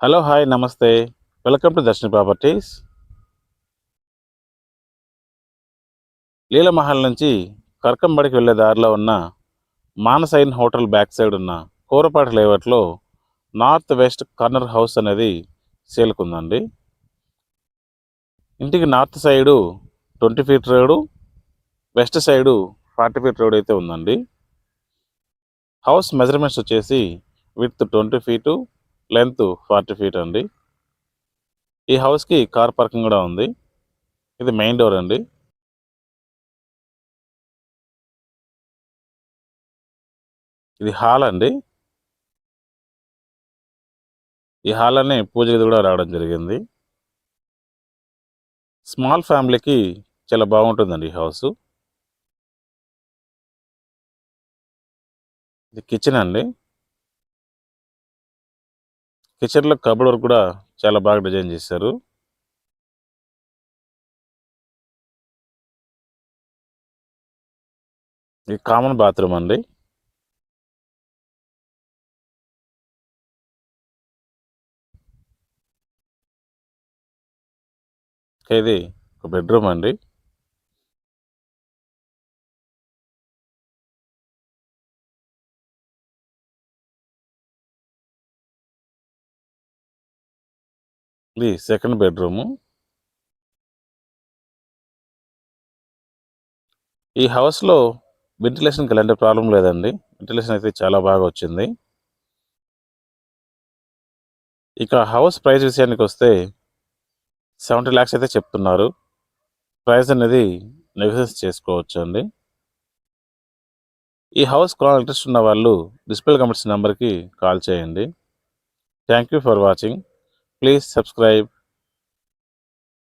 Hello, hi, నమస్తే. Welcome to Darshan properties. Leelamahal నుంచి కర్కంబడికి వెళ్ళే దారిలో ఉన్న మానసైన్ హోటల్ బ్యాక్ సైడ్ ఉన్న కూరపాటి లేఅవుట్లో నార్త్ వెస్ట్ కార్నర్ హౌస్ అనేది సేల్కుందండి. ఇంటికి north side 20 feet road, west side 40 feet road అయితే ఉందండి. హౌస్ మెజర్మెంట్స్ వచ్చేసి విడ్త్ 20 ఫీటు, లెంత్ 40 ఫీట్ అండి. ఈ హౌస్కి కార్ పార్కింగ్ కూడా ఉంది. ఇది మెయిన్ డోర్ అండి. ఇది హాల్ అండి. ఈ హాల్ అనే పూజ గది కూడా రావడం జరిగింది. స్మాల్ ఫ్యామిలీకి చాలా బాగుంటుందండి ఈ హౌస్. ఇది కిచెన్ అండి. కిచెన్లో కబోర్డ్ వర్క్ కూడా చాలా బాగా డిజైన్ చేశారు. ఇది కామన్ బాత్రూమ్ అండి. ఇది ఒక బెడ్రూమ్ అండి. ఇది సెకండ్ బెడ్రూము. ఈ హౌస్లో వెంటిలేషన్కి ఎలాంటి ప్రాబ్లం లేదండి. వెంటిలేషన్ అయితే చాలా బాగా వచ్చింది. ఇక హౌస్ ప్రైస్ విషయానికి వస్తే 70 lakhs అయితే చెప్తున్నారు. ప్రైస్ అనేది నెగోషియేట్ చేసుకోవచ్చు అండి. ఈ హౌస్ కొనాలని ఇంట్రెస్ట్ ఉన్న వాళ్ళు డిస్ప్లే కమెంట్స్ నెంబర్కి కాల్ చేయండి. Thank you for watching. Please subscribe